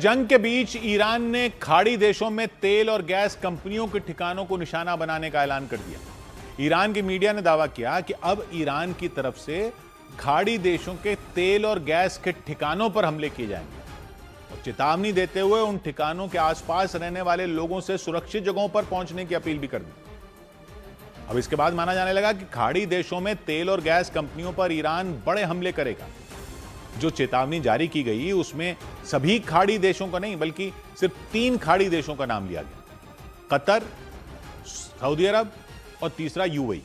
जंग के बीच ईरान ने खाड़ी देशों में तेल और गैस कंपनियों के ठिकानों को निशाना बनाने का ऐलान कर दिया। ईरान की मीडिया ने दावा किया कि अब ईरान की तरफ से खाड़ी देशों के तेल और गैस के ठिकानों पर हमले किए जाएंगे और चेतावनी देते हुए उन ठिकानों के आसपास रहने वाले लोगों से सुरक्षित जगहों पर पहुंचने की अपील भी कर दी। अब इसके बाद माना जाने लगा कि खाड़ी देशों में तेल और गैस कंपनियों पर ईरान बड़े हमले करेगा। जो चेतावनी जारी की गई उसमें सभी खाड़ी देशों का नहीं बल्कि सिर्फ 3 खाड़ी देशों का नाम लिया गया, कतर, सऊदी अरब और तीसरा यूएई।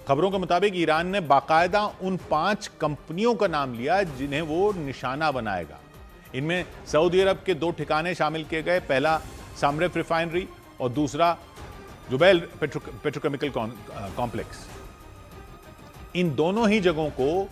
खबरों के मुताबिक ईरान ने बाकायदा उन 5 कंपनियों का नाम लिया जिन्हें वो निशाना बनाएगा। इनमें सऊदी अरब के 2 ठिकाने शामिल किए गए, पहला सामरेफ रिफाइनरी और दूसरा जुबैल पेट्रोकेमिकल कॉम्प्लेक्स। इन दोनों ही जगहों को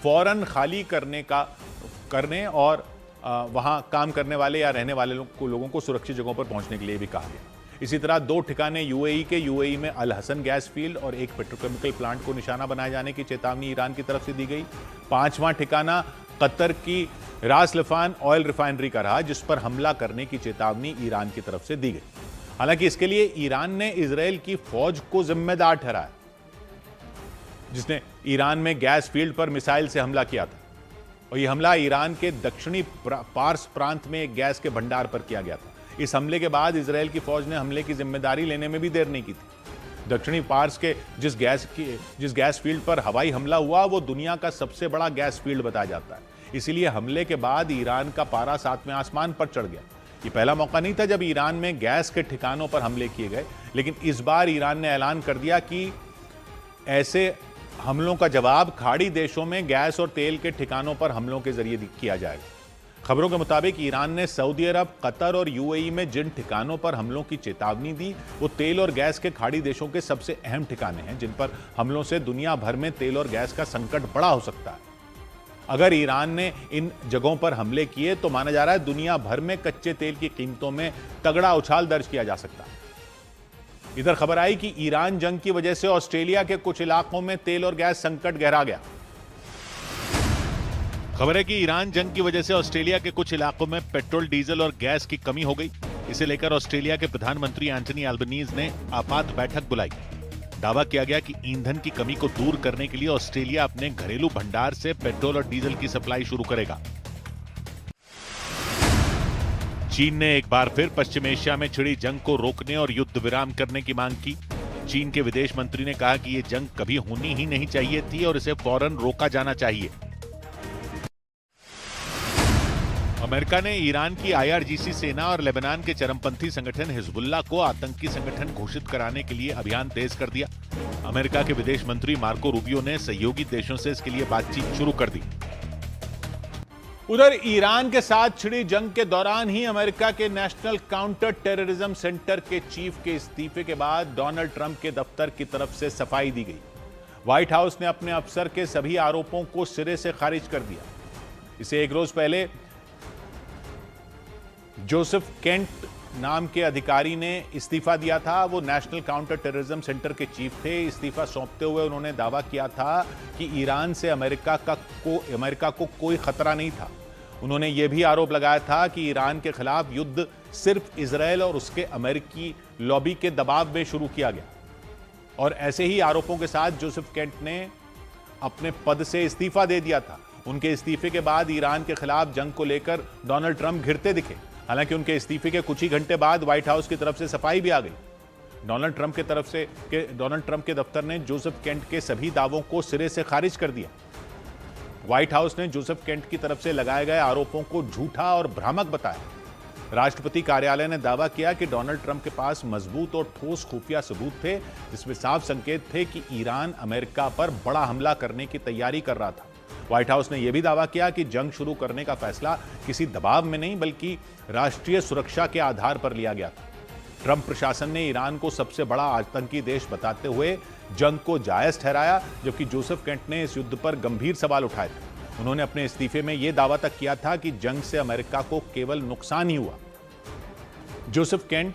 फौरन खाली करने और वहां काम करने वाले या रहने वाले लोगों को सुरक्षित जगहों पर पहुंचने के लिए भी कहा गया। इसी तरह 2 ठिकाने यूएई में अल हसन गैस फील्ड और एक पेट्रोकेमिकल प्लांट को निशाना बनाए जाने की चेतावनी ईरान की तरफ से दी गई। 5वां ठिकाना कतर की रास लफान ऑयल रिफाइनरी का रहा, जिस पर हमला करने की चेतावनी ईरान की तरफ से दी गई। हालांकि इसके लिए ईरान ने इजराइल की फौज को जिम्मेदार ठहराया, जिसने ईरान में गैस फील्ड पर मिसाइल से हमला किया था और यह हमला ईरान के दक्षिणी पार्स प्रांत में एक गैस के भंडार पर किया गया था। इस हमले के बाद इजराइल की फौज ने हमले की जिम्मेदारी लेने में भी देर नहीं की थी। दक्षिणी पार्स के जिस गैस फील्ड पर हवाई हमला हुआ वो दुनिया का सबसे बड़ा गैस फील्ड बताया जाता है। इसीलिए हमले के बाद ईरान का पारा 7वें आसमान पर चढ़ गया। ये पहला मौका नहीं था जब ईरान में गैस के ठिकानों पर हमले किए गए, लेकिन इस बार ईरान ने ऐलान कर दिया कि ऐसे हमलों का जवाब खाड़ी देशों में गैस और तेल के ठिकानों पर हमलों के जरिए किया जाएगा। खबरों के मुताबिक ईरान ने सऊदी अरब, कतर और यूएई में जिन ठिकानों पर हमलों की चेतावनी दी वो तेल और गैस के खाड़ी देशों के सबसे अहम ठिकाने हैं, जिन पर हमलों से दुनिया भर में तेल और गैस का संकट बड़ा हो सकता है। अगर ईरान ने इन जगहों पर हमले किए तो माना जा रहा है दुनिया भर में कच्चे तेल की कीमतों में तगड़ा उछाल दर्ज किया जा सकता है। इधर खबर आई कि ईरान जंग की वजह से ऑस्ट्रेलिया के कुछ इलाकों में तेल और गैस संकट गहरा गया। खबर है कि ईरान जंग की वजह से ऑस्ट्रेलिया के कुछ इलाकों में पेट्रोल, डीजल और गैस की कमी हो गई। इसे लेकर ऑस्ट्रेलिया के प्रधानमंत्री एंथनी अल्बनीज ने आपात बैठक बुलाई। दावा किया गया कि ईंधन की कमी को दूर करने के लिए ऑस्ट्रेलिया अपने घरेलू भंडार से पेट्रोल और डीजल की सप्लाई शुरू करेगा। चीन ने एक बार फिर पश्चिम एशिया में छिड़ी जंग को रोकने और युद्ध विराम करने की मांग की। चीन के विदेश मंत्री ने कहा कि यह जंग कभी होनी ही नहीं चाहिए थी और इसे फौरन रोका जाना चाहिए। अमेरिका ने ईरान की IRGC सेना और लेबनान के चरमपंथी संगठन हिजबुल्लाह को आतंकी संगठन घोषित कराने के लिए अभियान तेज कर दिया। अमेरिका के विदेश मंत्री मार्को रूबियो ने सहयोगी देशों से इसके लिए बातचीत शुरू कर दी। उधर ईरान के साथ छिड़ी जंग के दौरान ही अमेरिका के नेशनल काउंटर टेररिज्म सेंटर के चीफ के इस्तीफे के बाद डोनाल्ड ट्रंप के दफ्तर की तरफ से सफाई दी गई। व्हाइट हाउस ने अपने अफसर के सभी आरोपों को सिरे से खारिज कर दिया। इसे एक रोज पहले जोसेफ केंट नाम के अधिकारी ने इस्तीफा दिया था। वो नेशनल काउंटर टेररिज्म सेंटर के चीफ थे। इस्तीफा सौंपते हुए उन्होंने दावा किया था कि ईरान से अमेरिका को कोई खतरा नहीं था। उन्होंने यह भी आरोप लगाया था कि ईरान के खिलाफ युद्ध सिर्फ इजरायल और उसके अमेरिकी लॉबी के दबाव में शुरू किया गया। और ऐसे ही आरोपों के साथ जोसेफ केंट ने अपने पद से इस्तीफा दे दिया था। उनके इस्तीफे के बाद ईरान के खिलाफ जंग को लेकर डोनाल्ड ट्रंप घिरते दिखे। हालांकि उनके इस्तीफे के कुछ ही घंटे बाद व्हाइट हाउस की तरफ से सफाई भी आ गई। डोनाल्ड ट्रंप के दफ्तर ने जोसेफ केंट के सभी दावों को सिरे से खारिज कर दिया। व्हाइट हाउस ने जोसेफ केंट की तरफ से लगाए गए आरोपों को झूठा और भ्रामक बताया। राष्ट्रपति कार्यालय ने दावा किया कि डोनाल्ड ट्रंप के पास मजबूत और ठोस खुफिया सबूत थे, जिसमें साफ संकेत थे कि ईरान अमेरिका पर बड़ा हमला करने की तैयारी कर रहा था। व्हाइट हाउस ने यह भी दावा किया कि जंग शुरू करने का फैसला किसी दबाव में नहीं बल्कि राष्ट्रीय सुरक्षा के आधार पर लिया गया था। ट्रंप प्रशासन ने ईरान को सबसे बड़ा आतंकी देश बताते हुए जंग को जायज ठहराया, जबकि जोसेफ केंट ने इस युद्ध पर गंभीर सवाल उठाए थे। उन्होंने अपने इस्तीफे में यह दावा तक किया था कि जंग से अमेरिका को केवल नुकसान ही हुआ। जोसेफ केंट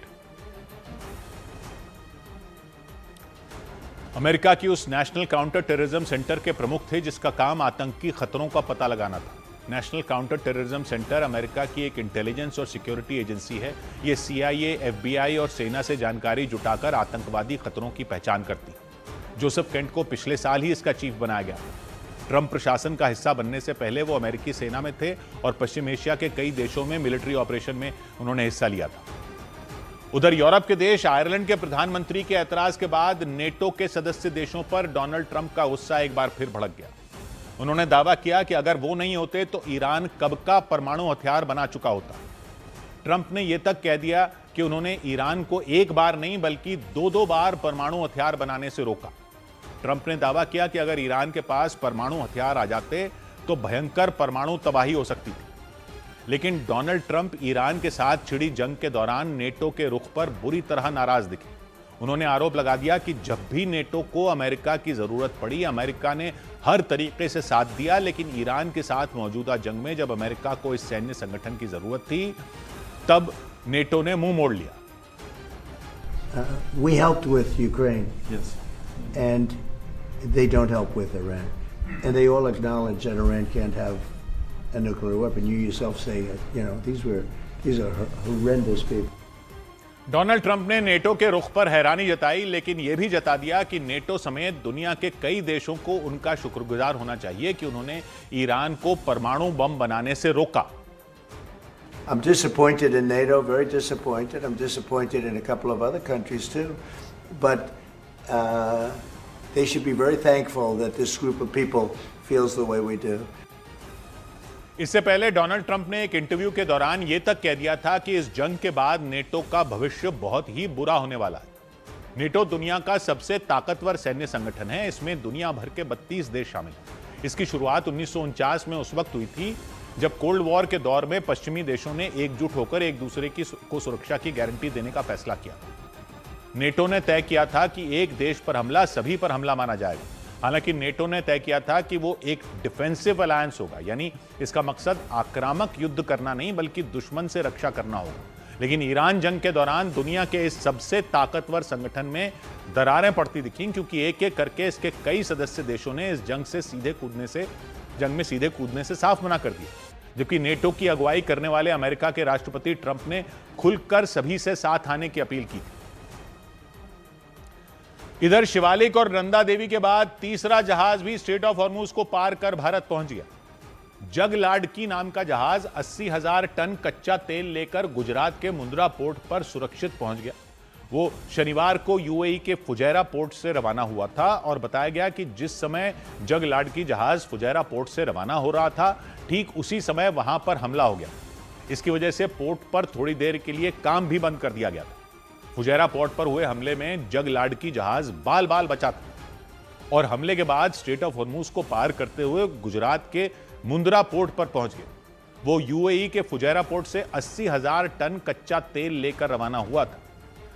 अमेरिका की उस नेशनल काउंटर टेररिज्म सेंटर के प्रमुख थे जिसका काम आतंकी खतरों का पता लगाना था। National counter terrorism centre America की एक इंटेलिजेंस और सिक्योरिटी एजेंसी है। ये CIA, FBI और सेना से जानकारी जुटाकर आतंकवादी खतरों की पहचान करती है। जोसेफ केंट को पिछले साल ही इसका चीफ बनाया गया। ट्रंप प्रशासन का हिस्सा बनने से पहले वो अमेरिकी सेना में थे और पश्चिम एशिया के कई देशों में मिलिट्री ऑपरेशन में उन्होंने हिस्सा लिया था। उधर यूरोप के देश आयरलैंड के प्रधानमंत्री के ऐतराज के बाद नेटो के सदस्य देशों पर डोनाल्ड ट्रंप का गुस्सा एक बार फिर भड़क गया। उन्होंने दावा किया कि अगर वो नहीं होते तो ईरान कब का परमाणु हथियार बना चुका होता। ट्रंप ने यह तक कह दिया कि उन्होंने ईरान को एक बार नहीं बल्कि दो बार परमाणु हथियार बनाने से रोका। ट्रंप ने दावा किया कि अगर ईरान के पास परमाणु हथियार आ जाते तो भयंकर परमाणु तबाही हो सकती थी। लेकिन डोनाल्ड ट्रंप ईरान के साथ छिड़ी जंग के दौरान नेटो के रुख पर बुरी तरह नाराज दिखे। उन्होंने आरोप लगा दिया कि जब भी नेटो को अमेरिका की जरूरत पड़ी, अमेरिका ने हर तरीके से साथ दिया, लेकिन ईरान के साथ मौजूदा जंग में जब अमेरिका को इस सैन्य संगठन की जरूरत थी, तब नेटो ने मुंह मोड़ लिया। We helped with Ukraine. Yes. And they don't help with Iran. And they all acknowledge that Iran can't have a nuclear weapon. You yourself say, you know, these are horrendous people. Donald Trump ने NATO के रुख पर हैरानी जताई, लेकिन यह भी जता दिया कि नेटो समेत दुनिया के कई देशों को उनका शुक्रगुजार होना चाहिए कि उन्होंने ईरान को परमाणु बम बनाने से रोका। I'm disappointed in NATO, very disappointed. I'm disappointed in a couple of other countries too. But they should be very thankful that this group of people feels the way we do. इससे पहले Donald Trump ने एक interview के दौरान यह तक कह दिया था कि इस जंग के बाद नेटो का भविष्य बहुत ही बुरा होने वाला है। नेटो दुनिया का सबसे ताकतवर सैन्य संगठन है। इसमें दुनिया भर के 32 देश शामिल हैं। इसकी शुरुआत 1949 में उस वक्त हुई थी जब कोल्ड वॉर के दौर में पश्चिमी देशों ने एकजुट होकर एक दूसरे को सुरक्षा की गारंटी देने का फैसला किया। नेटो ने तय किया था कि एक देश पर हमला सभी पर हमला माना जाएगा। हालांकि नेटो ने तय किया था कि वो एक डिफेंसिव अलायंस होगा, यानी इसका मकसद आक्रामक युद्ध करना नहीं बल्कि दुश्मन से रक्षा करना होगा। लेकिन ईरान जंग के दौरान दुनिया के इस सबसे ताकतवर संगठन में दरारें पड़ती दिखीं, क्योंकि एक एक करके इसके कई सदस्य देशों ने इस जंग में सीधे कूदने से साफ मना कर दिया। जबकि नेटो की अगुवाई करने वाले अमेरिका के राष्ट्रपति ट्रंप ने खुलकर सभी से साथ आने की अपील की। इधर शिवालिक और नंदा देवी के बाद तीसरा जहाज भी स्ट्रेट ऑफ हॉर्मूज को पार कर भारत पहुंच गया। जगलाडकी नाम का जहाज 80,000 टन कच्चा तेल लेकर गुजरात के मुंद्रा पोर्ट पर सुरक्षित पहुंच गया। वो शनिवार को यूएई के फुजैरा पोर्ट से रवाना हुआ था और बताया गया कि जिस समय जगलाडकी जहाज फुजैरा पोर्ट से रवाना हो रहा था, ठीक उसी समय वहां पर हमला हो गया। इसकी वजह से पोर्ट पर थोड़ी देर के लिए काम भी बंद कर दिया गया था। फुजैरा पोर्ट पर हुए हमले में जगलाडकी जहाज बाल बाल बचा था और हमले के बाद स्ट्रेट ऑफ हॉर्मूज को पार करते हुए गुजरात के मुंद्रा पोर्ट पर पहुंच गए। वो यूएई के फुजैरा पोर्ट से 80,000 टन कच्चा तेल लेकर रवाना हुआ था।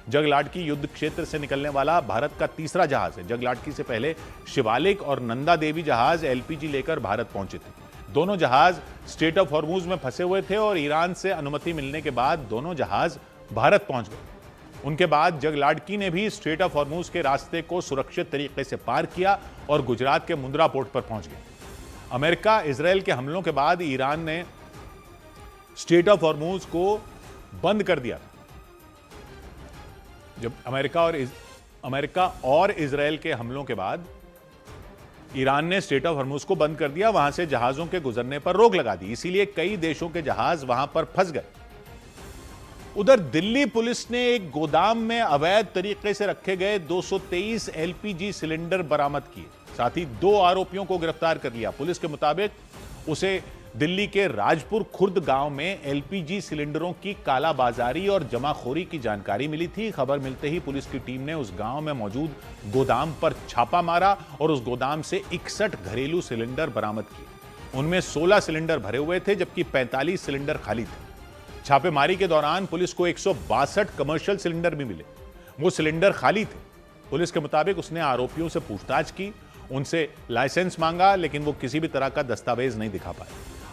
जगलाडकी युद्ध क्षेत्र से निकलने वाला भारत का तीसरा जहाज है। जगलाडकी से पहले शिवालिक और नंदा देवी जहाज एलपीजी लेकर भारत पहुंचे थे। दोनों जहाज स्ट्रेट ऑफ हॉर्मूज में फंसे हुए थे और ईरान से अनुमति मिलने के बाद दोनों जहाज भारत पहुंच गए। उनके बाद जगलाडकी ने भी स्ट्रेट ऑफ हॉर्मूज के रास्ते को सुरक्षित तरीके से पार किया और गुजरात के मुंद्रा पोर्ट पर पहुंच गए। अमेरिका इजरायल के हमलों के बाद ईरान ने स्ट्रेट ऑफ हॉर्मूज को बंद कर दिया था। जब अमेरिका और इजरायल के हमलों के बाद ईरान ने स्ट्रेट ऑफ हॉर्मूज को बंद कर दिया, वहां से जहाजों के गुजरने पर रोक लगा दी। इसीलिए कई देशों के जहाज वहां पर फंस गए। उधर दिल्ली पुलिस ने एक गोदाम में अवैध तरीके से रखे गए 223 एलपीजी सिलेंडर बरामद किए। साथ ही 2 आरोपियों को गिरफ्तार कर लिया। पुलिस के मुताबिक उसे दिल्ली के राजपुर खुर्द गांव में एलपीजी सिलेंडरों की कालाबाजारी और जमाखोरी की जानकारी मिली थी। खबर मिलते ही पुलिस की टीम ने उस गांव में मौजूद गोदाम पर छापा मारा और उस गोदाम से 61 घरेलू सिलेंडर बरामद किए। उनमें 16 सिलेंडर भरे हुए थे जबकि 45 सिलेंडर खाली थे। छापेमारी के दौरान पुलिस को 162 कमर्शियल सिलेंडर भी मिले। वो सिलेंडर खाली थे। पुलिस के मुताबिक उसने आरोपियों से पूछताछ की, उनसे लाइसेंस मांगा, लेकिन वो किसी भी तरह का दस्तावेज नहीं दिखा पाए।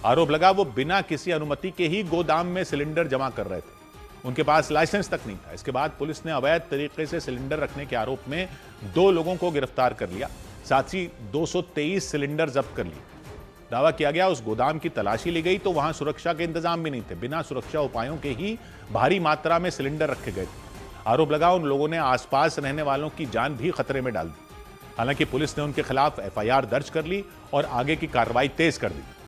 आरोप लगा वो बिना किसी अनुमति के ही गोदाम में सिलेंडर जमा कर रहे थे। उनके पास लाइसेंस तक नहीं था। इसके बाद पुलिस ने अवैध तरीके से सिलेंडर रखने के आरोप में 2 लोगों को गिरफ्तार कर लिया। साथ ही 223 सिलेंडर जब्त कर लिए। दावा किया गया उस गोदाम की तलाशी ली गई तो वहां सुरक्षा के इंतजाम भी नहीं थे। बिना सुरक्षा उपायों के ही भारी मात्रा में सिलेंडर रखे गए थे। आरोप लगा उन लोगों ने आसपास रहने वालों की जान भी खतरे में डाल दी। हालांकि पुलिस ने उनके खिलाफ एफआईआर दर्ज कर ली और आगे की कार्रवाई तेज कर दी।